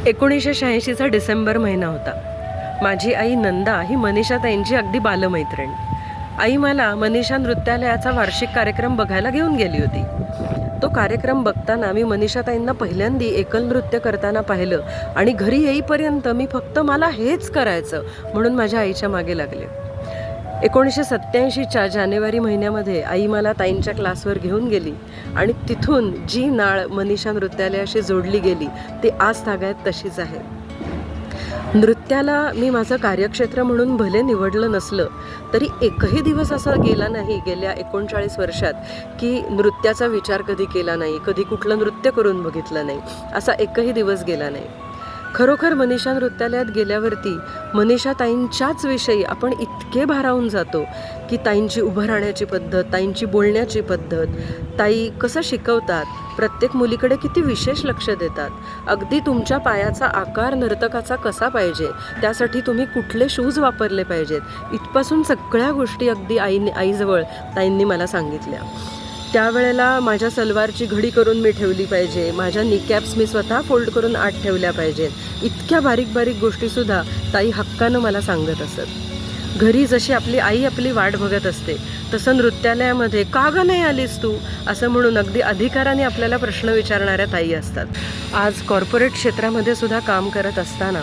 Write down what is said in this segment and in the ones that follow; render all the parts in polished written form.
1986चा डिसेंबर महिना होता. माझी आई नंदा ही मनीषाताईंची अगदी बालमैत्रीण. आई मला मनीषा नृत्यालयाचा वार्षिक कार्यक्रम बघायला घेऊन गेली होती. तो कार्यक्रम बघताना मी मनीषाताईंना पहिल्यांदा एकल नृत्य करताना पाहिलं आणि घरी येईपर्यंत मी फक्त मला हेच करायचं म्हणून माझ्या आईच्या मागे लागले. 1987च्या जानेवारी महिन्यामध्ये आई मला ताईंच्या क्लासवर घेऊन गेली आणि तिथून जी नाळ मनीषा नृत्यालयाशी जोडली गेली ती आज तागायत तशीच आहे. नृत्याला मी माझं कार्यक्षेत्र म्हणून भले निवडलं नसलं तरी एकही दिवस असा गेला नाही गेल्या 39 वर्षात की नृत्याचा विचार कधी केला नाही, कधी कुठलं नृत्य करून बघितलं नाही, असा एकही दिवस गेला नाही. खरोखर मनीषा नृत्यालयात गेल्यावरती मनीषा ताईंच्याच विषयी आपण इतके भारावून जातो की ताईंची उभं राहण्याची पद्धत, ताईंची बोलण्याची पद्धत, ताई कसं शिकवतात, प्रत्येक मुलीकडे किती विशेष लक्ष देतात, अगदी तुमच्या पायाचा आकार नर्तकाचा कसा पाहिजे, त्यासाठी तुम्ही कुठले शूज वापरले पाहिजेत, इथपासून सगळ्या गोष्टी अगदी आईजवळ ताईंनी मला सांगितल्या. त्यावेळेला माझ्या सलवारची घडी करून मी ठेवली पाहिजे, माझ्या निकॅप्स मी स्वतः फोल्ड करून आत ठेवल्या पाहिजेत, इतक्या बारीक बारीक गोष्टीसुद्धा ताई हक्कानं मला सांगत असत. घरी जशी आपली आई आपली वाट बघत असते तसं नृत्यालयामध्ये का गं नाही आलीस तू असं म्हणून अगदी अधिकाराने आपल्याला प्रश्न विचारणाऱ्या ताई असतात. आज कॉर्पोरेट क्षेत्रामध्ये सुद्धा काम करत असताना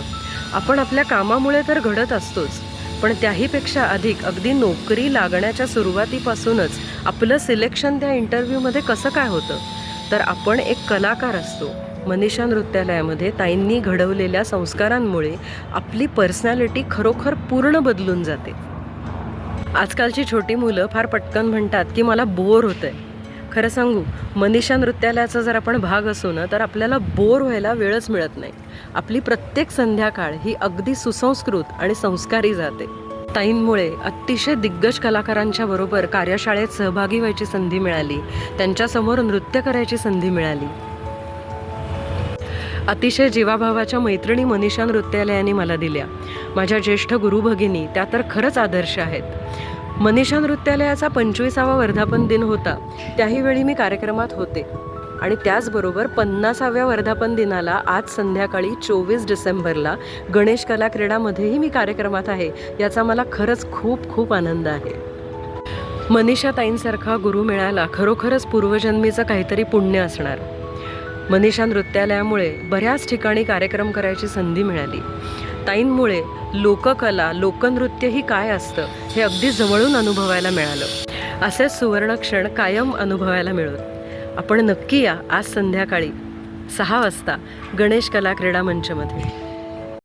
आपण आपल्या कामामुळे तर घडत असतोच, पण त्याहीपेक्षा अधिक अगदी नोकरी लागण्याच्या सुरुवातीपासूनच आपलं सिलेक्शन त्या इंटरव्ह्यूमध्ये कसं काय होतं, तर आपण एक कलाकार असतो. मनीषा नृत्यालयामध्ये ताईंनी घडवलेल्या संस्कारांमुळे आपली पर्सनॅलिटी खरोखर पूर्ण बदलून जाते. आजकालची छोटी मुलं फार पटकन म्हणतात की मला बोर होतंय. खरं सांगू, मनीषा नृत्यालयाचा जर आपण भाग असू ना तर आपल्याला बोर व्हायला वेळच मिळत नाही. आपली प्रत्येक संध्याकाळ ही अगदी सुसंस्कृत आणि संस्कारी जाते. ताईंमुळे अतिशय दिग्गज कलाकारांच्या बरोबर कार्यशाळेत सहभागी व्हायची संधी मिळाली, त्यांच्यासमोर नृत्य करायची संधी मिळाली. अतिशय जीवाभावाच्या मैत्रिणी मनीषा नृत्यालयाने मला दिल्या. माझ्या ज्येष्ठ गुरुभगिनी त्या तर खरंच आदर्श आहेत. मनीषा नृत्यालयाचा 25वा वर्धापन दिन होता, त्याही वेळी मी कार्यक्रमात होते आणि त्याचबरोबर 50व्या वर्धापन दिनाला आज संध्याकाळी 24 डिसेंबरला गणेश कला क्रीडामध्येही मी कार्यक्रमात आहे. याचा मला खरंच खूप खूप आनंद आहे. मनीषा ताईंसारखा गुरु मिळाला खरोखरच पूर्वजन्मीचं काहीतरी पुण्य असणार. मनीषा नृत्यालयामुळे बऱ्याच ठिकाणी कार्यक्रम करायची संधी मिळाली. ताईंमुळे लोककला, लोकनृत्य ही काय असतं हे अगदी जवळून अनुभवायला मिळालं. असेच सुवर्ण क्षण कायम अनुभवायला मिळत. आपण नक्की या आज संध्याकाळी 6 वाजता गणेश कला क्रीडा मंचमध्ये.